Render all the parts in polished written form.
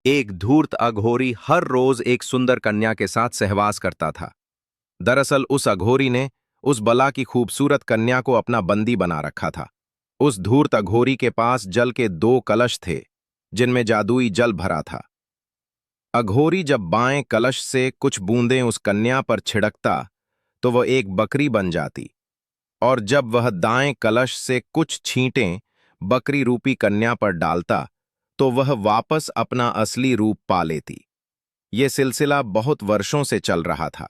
एक धूर्त अघोरी हर रोज एक सुंदर कन्या के साथ सहवास करता था। दरअसल उस अघोरी ने उस बला की खूबसूरत कन्या को अपना बंदी बना रखा था। उस धूर्त अघोरी के पास जल के दो कलश थे, जिनमें जादुई जल भरा था। अघोरी जब बाएं कलश से कुछ बूंदें उस कन्या पर छिड़कता तो वह एक बकरी बन जाती, और जब वह दाएं कलश से कुछ छींटें बकरी रूपी कन्या पर डालता तो वह वापस अपना असली रूप पा लेती। ये सिलसिला बहुत वर्षों से चल रहा था।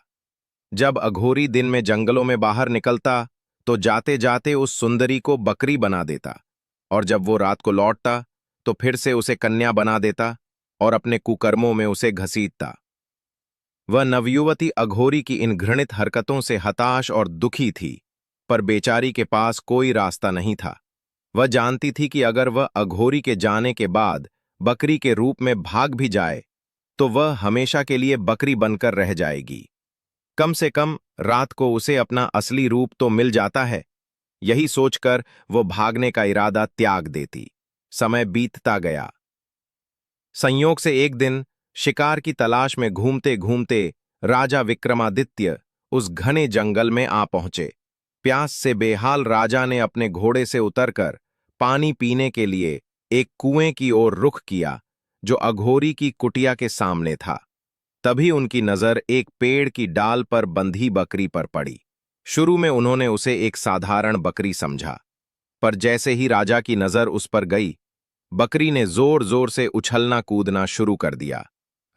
जब अघोरी दिन में जंगलों में बाहर निकलता तो जाते जाते उस सुंदरी को बकरी बना देता, और जब वो रात को लौटता तो फिर से उसे कन्या बना देता और अपने कुकर्मों में उसे घसीटता। वह नवयुवती अघोरी की इन घृणित हरकतों से हताश और दुखी थी, पर बेचारी के पास कोई रास्ता नहीं था। वह जानती थी कि अगर वह अघोरी के जाने के बाद बकरी के रूप में भाग भी जाए तो वह हमेशा के लिए बकरी बनकर रह जाएगी। कम से कम रात को उसे अपना असली रूप तो मिल जाता है। यही सोचकर वो भागने का इरादा त्याग देती। समय बीतता गया। संयोग से एक दिन शिकार की तलाश में घूमते घूमते राजा विक्रमादित्य उस घने जंगल में आ पहुंचे। प्यास से बेहाल राजा ने अपने घोड़े से उतरकर पानी पीने के लिए एक कुएं की ओर रुख किया, जो अघोरी की कुटिया के सामने था। तभी उनकी नजर एक पेड़ की डाल पर बंधी बकरी पर पड़ी। शुरू में उन्होंने उसे एक साधारण बकरी समझा, पर जैसे ही राजा की नजर उस पर गई, बकरी ने जोर जोर से उछलना कूदना शुरू कर दिया।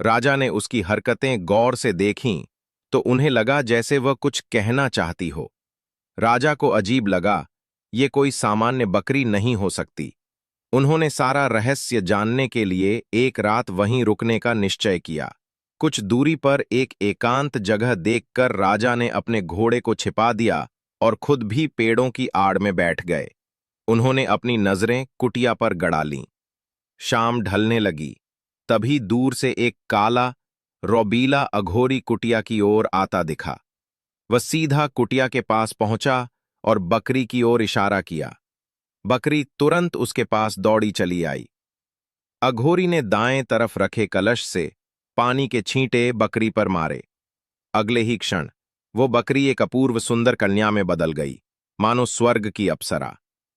राजा ने उसकी हरकतें गौर से देखीं तो उन्हें लगा जैसे वह कुछ कहना चाहती हो। राजा को अजीब लगा, ये कोई सामान्य बकरी नहीं हो सकती। उन्होंने सारा रहस्य जानने के लिए एक रात वहीं रुकने का निश्चय किया। कुछ दूरी पर एक एकांत जगह देखकर राजा ने अपने घोड़े को छिपा दिया और खुद भी पेड़ों की आड़ में बैठ गए। उन्होंने अपनी नजरें कुटिया पर गड़ा लीं। शाम ढलने लगी। तभी दूर से एक काला, रौबीला अघोरी कुटिया की ओर आता दिखा। वह सीधा कुटिया के पास पहुंचा और बकरी की ओर इशारा किया। बकरी तुरंत उसके पास दौड़ी चली आई। अघोरी ने दाएं तरफ रखे कलश से पानी के छींटे बकरी पर मारे। अगले ही क्षण वो बकरी एक अपूर्व सुंदर कन्या में बदल गई, मानो स्वर्ग की अप्सरा।